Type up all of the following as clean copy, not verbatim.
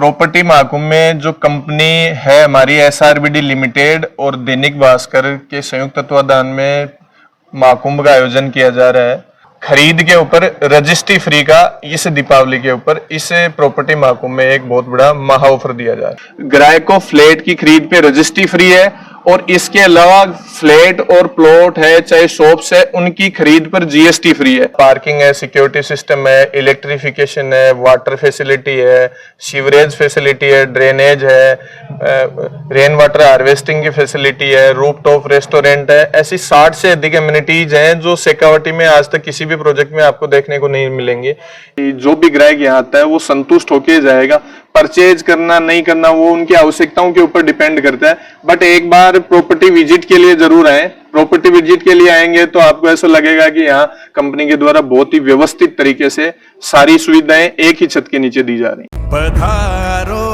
Property Mahakumbh में जो company है हमारी SRBD लिमिटेड और दैनिक भास्कर के संयुक्त तत्वाधान में महाकुंभ का आयोजन किया जा रहा है। खरीद के ऊपर रजिस्ट्री फ्री का इस दीपावली के ऊपर इस प्रॉपर्टी महाकुंभ में एक बहुत बड़ा महा ऑफर दिया जा रहा है। ग्राहक को फ्लैट की खरीद पे रजिस्ट्री फ्री है और इसके अलावा फ्लैट और प्लॉट है चाहे शॉप्स है उनकी खरीद पर GST फ्री है। पार्किंग है, सिक्योरिटी सिस्टम है, इलेक्ट्रिफिकेशन है, वाटर फैसिलिटी है, सीवरेज फैसिलिटी है, ड्रेनेज है, रेन वाटर हार्वेस्टिंग की फैसिलिटी है, रूफटॉप रेस्टोरेंट है। ऐसी 60 से अधिक एमिनिटीज हैं जो शेखावाटी में आज तक किसी भी प्रोजेक्ट में आपको देखने को नहीं मिलेंगे। जो भी ग्राहक यहाँ आता है वो संतुष्ट होके जाएगा। परचेज करना नहीं करना वो उनकी आवश्यकताओं के ऊपर डिपेंड करता है। बट एक बार प्रॉपर्टी विजिट के लिए जरूर आए। प्रॉपर्टी विजिट के लिए आएंगे तो आपको ऐसा लगेगा कि यहाँ कंपनी के द्वारा बहुत ही व्यवस्थित तरीके से सारी सुविधाएं एक ही छत के नीचे दी जा रही हैं। पधारो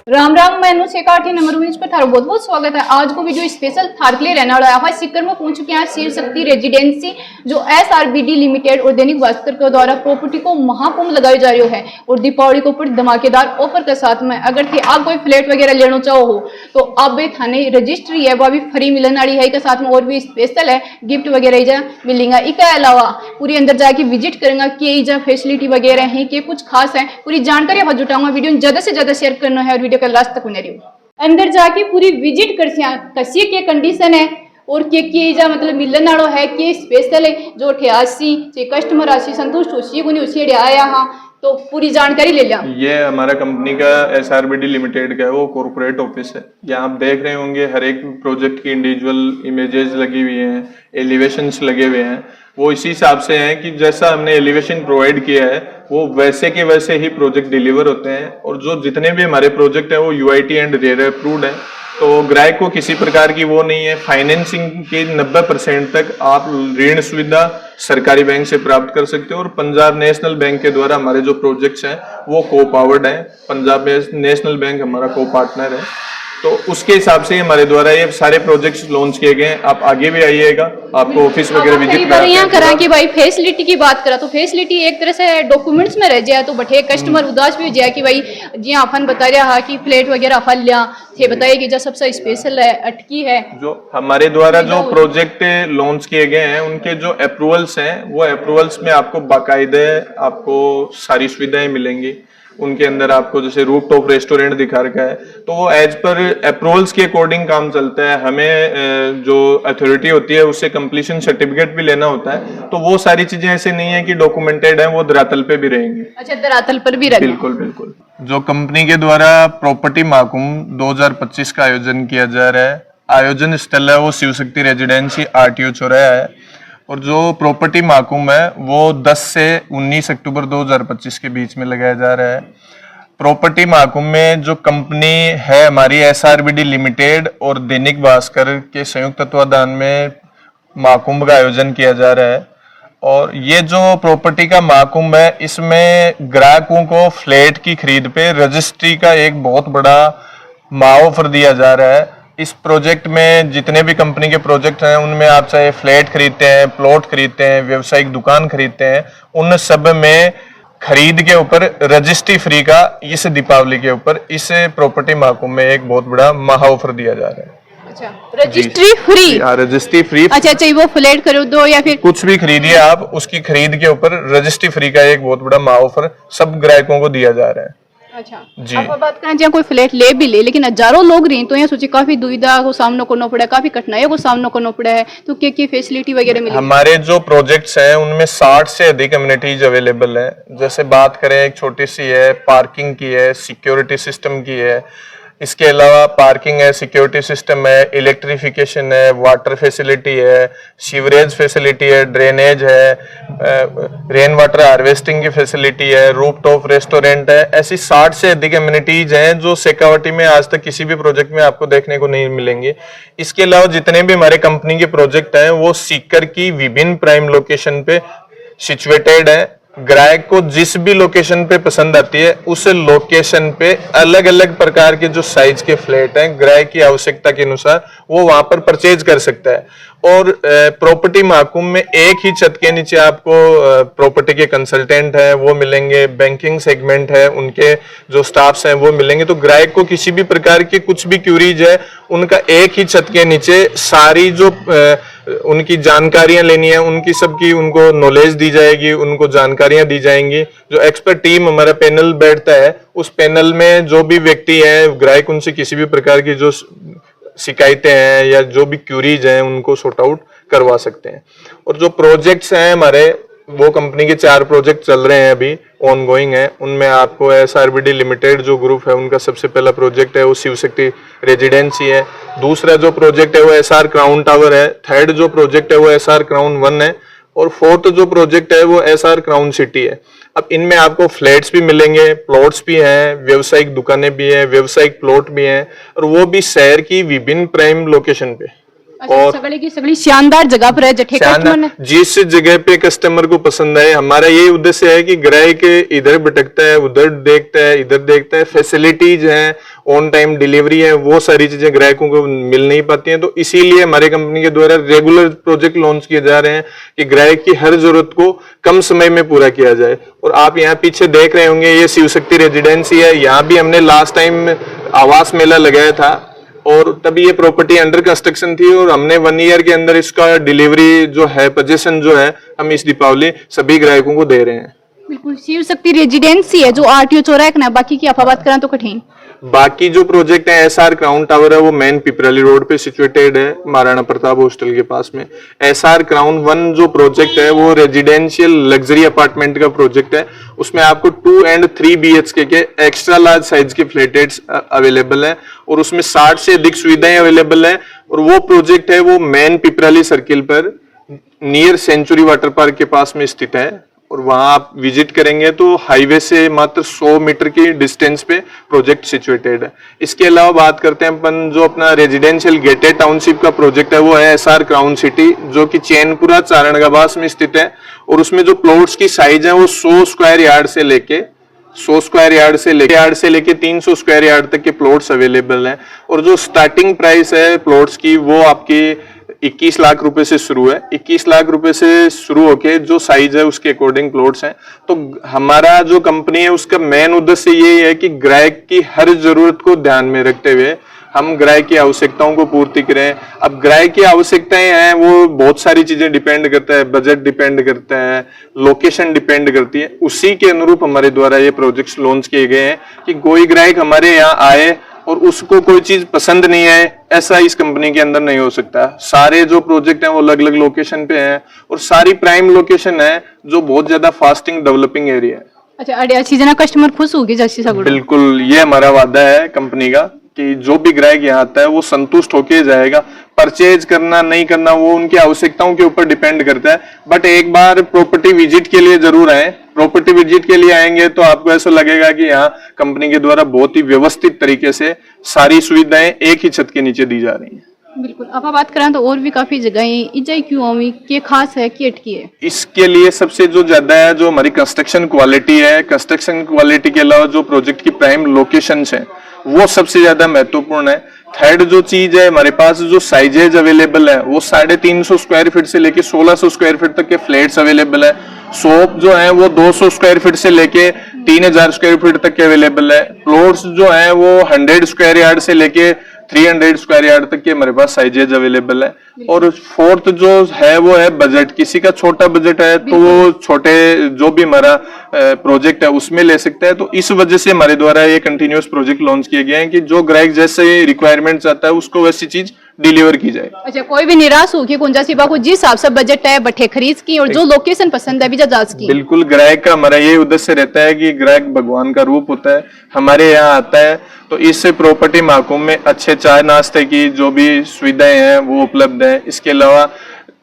राम राम, मैं शेखावटी नंबर 19 पर थारा बहुत बहुत स्वागत है। आज को वीडियो स्पेशल थार के लिए रहने वाला है। सीकर में पहुंच चुके हैं शिव शक्ति रेजिडेंसी जो SRBD लिमिटेड और दैनिक भास्कर के द्वारा प्रॉपर्टी को महाकुंभ लगाई जा रही है और दीपावली के ऊपर धमाकेदार ऑफर के साथ में अगर थे आप कोई फ्लैट वगैरह लेना चाहो हो तो अब थाने रजिस्ट्री है वो अभी फ्री मिलने वाली है। के साथ में और भी स्पेशल है गिफ्ट वगैरह मिलेगा। इसके अलावा पूरी अंदर जाके विजिट करेंगे कि फैसिलिटी वगैरह है कि कुछ खास है पूरी जानकारी आप जुटाऊंगा। वीडियो ज्यादा से ज्यादा शेयर करना है और वीडियो का लास्ट तक बने रहियो। अंदर जाके पूरी विजिट कर कसी के कंडीशन है और के जा मतलब मिलन वालों है कि स्पेशल है जो 88 कस्टमर राशि संतुष्ट होशी गुनी उसी आया। हाँ तो पूरी जानकारी ले लिया। ये हमारा कंपनी का SRBD लिमिटेड का है वो कॉर्पोरेट ऑफिस है। यहाँ आप देख रहे होंगे हर एक प्रोजेक्ट की इंडिविजुअल इमेजेस लगी हुई हैं, एलिवेशंस लगे हुए हैं। वो इसी हिसाब से हैं कि जैसा हमने एलिवेशन प्रोवाइड किया है वो वैसे के वैसे ही प्रोजेक्ट डिलीवर होते हैं। और जो जितने भी हमारे प्रोजेक्ट है वो UIT एंड रेरा अप्रूव्ड है। तो ग्राहक को किसी प्रकार की वो नहीं है। फाइनेंसिंग के 90% तक आप ऋण सुविधा सरकारी बैंक से प्राप्त कर सकते हो और पंजाब नेशनल बैंक के द्वारा हमारे जो प्रोजेक्ट्स हैं वो को पावर्ड हैं। पंजाब नेशनल बैंक हमारा को पार्टनर है तो उसके हिसाब से हमारे द्वारा ये सारे प्रोजेक्ट्स लॉन्च किए गए हैं। आप आगे भी आइएगा, आपको ऑफिस वगैरह विजिट करा कि भाई फैसिलिटी की बात करा तो फैसिलिटी एक तरह से डॉक्यूमेंट्स में रह जाए तो बटे कस्टमर उदास भी हो जाए कि भाई जी अपन बता रहा है कि फ्लैट वगैरह अपन लिया थे बताइए कि जो सबसे स्पेशल है अटकी है जो हमारे द्वारा जो प्रोजेक्ट लॉन्च किए गए हैं उनके जो अप्रूवल्स हैं वो अप्रूवल्स में आपको बाकायदे आपको सारी सुविधाएं मिलेंगी। उनके अंदर आपको जैसे रूफटॉप रेस्टोरेंट दिखा रखा है तो वो एज पर अप्रूवल्स के अकॉर्डिंग काम चलता है। हमें जो अथॉरिटी होती है उससे कंप्लीशन सर्टिफिकेट भी लेना होता है तो वो सारी चीजें ऐसे नहीं है कि डॉक्यूमेंटेड है, वो धरातल पे भी रहेंगे। अच्छा धरातल पर भी रहेंगे। बिल्कुल बिल्कुल। जो कंपनी के द्वारा प्रॉपर्टी महाकुंभ 2025 का आयोजन किया जा रहा है, आयोजन स्थल है वो शिव शक्ति रेजिडेंसी RTO चौराहा है और जो प्रॉपर्टी महाकुंभ है वो 10 से 19 अक्टूबर 2025 के बीच में लगाया जा रहा है। प्रॉपर्टी महाकुंभ में जो कंपनी है हमारी SRBD लिमिटेड और दैनिक भास्कर के संयुक्त तत्वाधान में महाकुंभ का आयोजन किया जा रहा है। और ये जो प्रॉपर्टी का महाकुंभ है इसमें ग्राहकों को फ्लैट की खरीद पे रजिस्ट्री का एक बहुत बड़ा महा ऑफर दिया जा रहा है। इस प्रोजेक्ट में जितने भी कंपनी के प्रोजेक्ट हैं उनमें आप चाहे फ्लैट खरीदते हैं, प्लॉट खरीदते हैं, व्यवसायिक दुकान खरीदते हैं, उन सब में खरीद के ऊपर रजिस्ट्री फ्री का इस दीपावली के ऊपर इस प्रॉपर्टी महाकुंभ में एक बहुत बड़ा महा ऑफर दिया जा रहा है। अच्छा रजिस्ट्री फ्री? हाँ रजिस्ट्री फ्री। अच्छा वो फ्लैट खरीदो या फिर कुछ भी खरीदिए आप उसकी खरीद के ऊपर रजिस्ट्री फ्री का एक बहुत बड़ा महा ऑफर सब ग्राहकों को दिया जा रहा है। अच्छा जी। अब बात करें जहाँ कोई फ्लैट ले भी ले लेकिन हजारों लोग रहे तो यहाँ सोचिए काफी दुविधा को सामना करना पड़ा है, काफी कठिनाइयों को सामना करना पड़ा है तो क्या फैसिलिटी वगैरह मिली? हमारे जो प्रोजेक्ट्स हैं उनमें 60 से अधिक एमिनिटीज अवेलेबल है। जैसे बात करें एक छोटी सी है, पार्किंग की है, सिक्योरिटी सिस्टम की है, इसके अलावा पार्किंग है, सिक्योरिटी सिस्टम है, इलेक्ट्रिफिकेशन है, वाटर फैसिलिटी है, सीवरेज फैसिलिटी है, ड्रेनेज है, रेन वाटर हार्वेस्टिंग की फैसिलिटी है, रूफटॉप रेस्टोरेंट है। ऐसी 60 से अधिक एमिनिटीज हैं जो शेखावाटी में आज तक किसी भी प्रोजेक्ट में आपको देखने को नहीं मिलेंगे। इसके अलावा जितने भी हमारे कंपनी के प्रोजेक्ट हैं वो सीकर की विभिन्न प्राइम लोकेशन पे सिचुएटेड है। ग्राहक को जिस भी लोकेशन पे पसंद आती है उस लोकेशन पे अलग अलग प्रकार के जो साइज के फ्लैट हैं ग्राहक की आवश्यकता के अनुसार वो वहां पर परचेज कर सकता है। और प्रॉपर्टी महाकुंभ में एक ही छत के नीचे आपको प्रॉपर्टी के कंसल्टेंट है वो मिलेंगे, बैंकिंग सेगमेंट है उनके जो स्टाफ्स हैं वो मिलेंगे। तो ग्राहक को किसी भी प्रकार के कुछ भी क्यूरीज है उनका एक ही छत के नीचे सारी जो उनकी जानकारियां लेनी है उनकी सबकी उनको नॉलेज दी जाएगी, उनको जानकारियां दी जाएंगी। जो एक्सपर्ट टीम हमारा पैनल बैठता है उस पैनल में जो भी व्यक्ति है ग्राहक उनसे किसी भी प्रकार की जो शिकायतें हैं या जो भी क्यूरीज हैं उनको सॉर्ट आउट करवा सकते हैं। और जो प्रोजेक्ट्स हैं हमारे वो कंपनी के 4 प्रोजेक्ट चल रहे हैं अभी ऑन गोइंग है। उनमें आपको SRBD लिमिटेड जो ग्रुप है उनका सबसे पहला प्रोजेक्ट है वो शिव शक्ति रेजिडेंसी है। दूसरा जो प्रोजेक्ट है वो SR क्राउन टावर है। थर्ड जो प्रोजेक्ट है वो SR क्राउन 1 है और फोर्थ जो प्रोजेक्ट है वो SR क्राउन सिटी है। अब इनमें आपको फ्लैट्स भी मिलेंगे, प्लॉट्स भी हैं, व्यावसायिक दुकानें भी हैं, व्यावसायिक प्लॉट भी हैं और वो भी शहर की विभिन्न प्राइम लोकेशन पे। और सगली की सगली शानदार जगह पर है जठे कस्टमर जिस जगह पे कस्टमर को पसंद है। हमारा यही उद्देश्य है कि ग्राहक इधर भटकता है उधर देखता है इधर देखता है, फैसिलिटीज हैं, ऑन टाइम डिलीवरी है, वो सारी चीजें ग्राहकों को मिल नहीं पाती हैं। तो इसीलिए हमारे कंपनी के द्वारा रेगुलर प्रोजेक्ट लॉन्च किए जा रहे हैं कि ग्राहक की हर जरूरत को कम समय में पूरा किया जाए। और आप यहाँ पीछे देख रहे होंगे ये शिव शक्ति रेजिडेंसी है। यहाँ भी हमने लास्ट टाइम आवास मेला लगाया था और तभी ये प्रॉपर्टी अंडर कंस्ट्रक्शन थी और हमने 1 ईयर के अंदर इसका डिलीवरी जो है पोजीशन जो है हम इस दीपावली सभी ग्राहकों को दे रहे हैं। बिल्कुल शिव शक्ति रेजिडेंसी है जो RTO चौराहा ना, बाकी की आप बात करें तो कठिन। बाकी जो प्रोजेक्ट है SR क्राउन टावर है वो मेन पिपराली रोड पे सिचुएटेड है महाराणा प्रताप हॉस्टल के पास में। SR क्राउन 1 जो प्रोजेक्ट है वो रेजिडेंशियल लग्जरी अपार्टमेंट का प्रोजेक्ट है। उसमें आपको 2 and 3 BHK के एक्स्ट्रा लार्ज साइज के फ्लैटेट्स अवेलेबल है और उसमें 60 से अधिक सुविधाएं अवेलेबल है। और वो प्रोजेक्ट है वो मेन पिपराली सर्किल पर नियर सेंचुरी वाटर पार्क के पास में स्थित है और वहां आप विजिट करेंगे तो हाईवे से मात्र 100 मीटर की डिस्टेंस पे प्रोजेक्ट सिचुएटेड है। इसके अलावा बात करते हैं अपन जो अपना रेजिडेंशियल गेटेड टाउनशिप का प्रोजेक्ट है वो है SR क्राउन सिटी जो कि चैनपुरा चारणगाबास में स्थित है। और उसमें जो प्लॉट्स की साइज है वो 100 स्क्वायर यार्ड से लेके 300 स्क्वायर यार्ड तक के प्लॉट्स अवेलेबल हैं। और जो स्टार्टिंग प्राइस है प्लॉट्स की वो आपकी 21 लाख रुपए से शुरू है। 21 लाख रुपए से शुरू होके जो साइज है उसके अकॉर्डिंग प्लॉट्स हैं। तो हमारा जो कंपनी है उसका मेन उद्देश्य यही है कि ग्राहक की हर जरूरत को ध्यान में रखते हुए हम ग्राहक की आवश्यकताओं को पूर्ति करें। अब ग्राहक की आवश्यकताएं हैं वो बहुत सारी चीजें डिपेंड करता है, बजट डिपेंड करता है, लोकेशन डिपेंड करती है। उसी के अनुरूप हमारे द्वारा ये प्रोजेक्ट्स लॉन्च किए गए हैं कि कोई ग्राहक हमारे यहाँ आए और उसको कोई चीज पसंद नहीं है ऐसा इस कंपनी के अंदर नहीं हो सकता। सारे जो प्रोजेक्ट हैं वो अलग अलग लोकेशन पे हैं और सारी प्राइम लोकेशन है जो बहुत ज्यादा फास्टिंग डेवलपिंग एरिया है। अच्छा अड़िया चीजें कस्टमर खुश होगी जैसी सब। बिल्कुल ये हमारा वादा है कंपनी का कि जो भी ग्राहक यहाँ आता है वो संतुष्ट होके जाएगा। परचेज करना नहीं करना वो उनकी आवश्यकताओं के ऊपर डिपेंड करता है। बट एक बार प्रॉपर्टी विजिट के लिए जरूर आए। प्रॉपर्टी विजिट के लिए आएंगे तो आपको ऐसा लगेगा कि यहाँ कंपनी के द्वारा बहुत ही व्यवस्थित तरीके से सारी सुविधाएं एक ही छत के नीचे दी जा रही हैं। बिल्कुल अब बात करें तो और भी काफी जगहें इजाई क्यों हुई के खास है की अटकी है। इसके लिए सबसे जो ज्यादा है जो हमारी कंस्ट्रक्शन क्वालिटी है। कंस्ट्रक्शन क्वालिटी के अलावा जो प्रोजेक्ट की प्राइम लोकेशंस है वो सबसे ज्यादा महत्वपूर्ण है। थर्ड जो चीज है हमारे पास जो साइजेज अवेलेबल है वो 350 स्क्वायर फीट से लेके 1600 स्क्वायर फीट तक के फ्लैट्स अवेलेबल है। शॉप जो है वो 200 स्क्वायर फीट से लेके 3000 स्क्वायर फीट तक के अवेलेबल है। प्लॉट्स जो है वो 100 स्क्वायर यार्ड से लेके 300 स्क्वायर यार्ड तक के हमारे पास साइजेज अवेलेबल है। और फोर्थ जो है वो है बजट। किसी का छोटा बजट है तो वो छोटे जो भी हमारा प्रोजेक्ट है उसमें ले सकता है। तो इस वजह से हमारे द्वारा ये कंटिन्यूअस प्रोजेक्ट लॉन्च किए गए हैं कि जो ग्राहक जैसे रिक्वायरमेंट चाहता है उसको वैसी चीज डिलीवर की जाए। अच्छा कोई भी निराश हो कि कुंजा सिबा को जिस हिसाब से बजट है बठे खरीद की और जो लोकेशन पसंद है जांच की। बिल्कुल ग्राहक का हमारा ये उद्देश्य रहता है कि ग्राहक भगवान का रूप होता है। हमारे यहाँ आता है तो इस प्रॉपर्टी महाकुंभ में अच्छे चाय नाश्ते की जो भी सुविधाएं हैं वो उपलब्ध है। इसके अलावा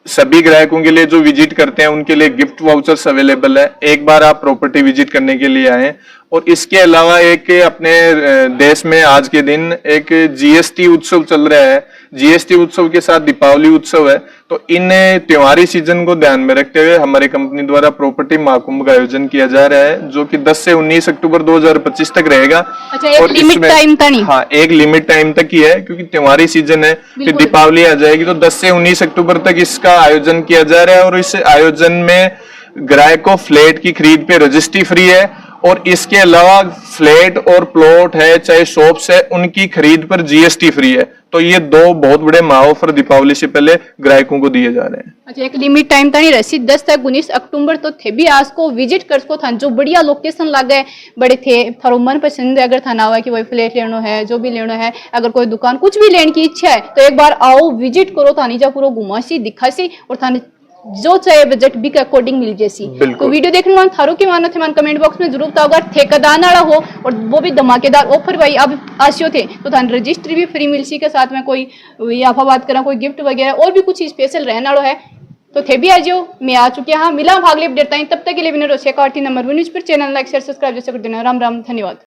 सभी ग्राहकों के लिए जो विजिट करते हैं उनके लिए गिफ्ट वाउचर्स अवेलेबल है। एक बार आप प्रॉपर्टी विजिट करने के लिए आए और इसके अलावा एक अपने देश में आज के दिन एक जीएसटी उत्सव चल रहा है। जीएसटी उत्सव के साथ दीपावली उत्सव है, तो इन त्योहारी सीजन को ध्यान में रखते हुए हमारी कंपनी द्वारा प्रॉपर्टी महाकुंभ का आयोजन किया जा रहा है, जो कि 10 से 19 अक्टूबर 2025 तक रहेगा। अच्छा, एक लिमिट टाइम था नहीं? हाँ, एक लिमिट टाइम तक ही है, क्योंकि त्योहारी सीजन है, फिर दीपावली आ जाएगी, तो 10 से 19 अक्टूबर तक इसका आयोजन किया जा रहा है। और इस आयोजन में ग्राहक को फ्लैट की खरीद पे रजिस्ट्री फ्री है, और इसके अलावा फ्लैट और प्लॉट है, चाहे शॉप्स है, उनकी खरीद पर जीएसटी फ्री है। तो ये दो बहुत बड़े महा ऑफर दीपावली से पहले ग्राहकों को दिए जा रहे हैं। अच्छा, एक लिमिट टाइम था नहीं रसी 10 तक 19 अक्टूबर तो थे भी आज को विजिट कर सको था, जो बढ़िया लोकेशन लगे बड़े थे, थारो मन पसंद है, अगर थाना हुआ कि वही फ्लैट लेना है, जो भी लेना है, अगर कोई दुकान कुछ भी लेने की इच्छा है तो एक बार आओ, विजिट करो, थानी जा पूरा घुमासी दिखासी और थाने जो चाहे बजट भी के अकॉर्डिंग मिल जैसी। तो वीडियो देखने वाले थारो की मानो थे, मान कमेंट बॉक्स में जरूर बताओ। अगर ठेकेदार वाला हो और वो भी धमाकेदार ऑफर भाई अब आशियो थे तो थान रजिस्ट्री भी फ्री मिल सी के साथ में कोई याफा बात करा, कोई गिफ्ट वगैरह और भी कुछ स्पेशल रहने वाला है, तो थे भी आज मैं आ चुकी हाँ। मिला भाग ले अपडेट, तब तक के लिए विनर हो 6 नंबर न्यूज पर चैनल लाइक शेयर सब्सक्राइब जैसे कर देना। राम राम, धन्यवाद।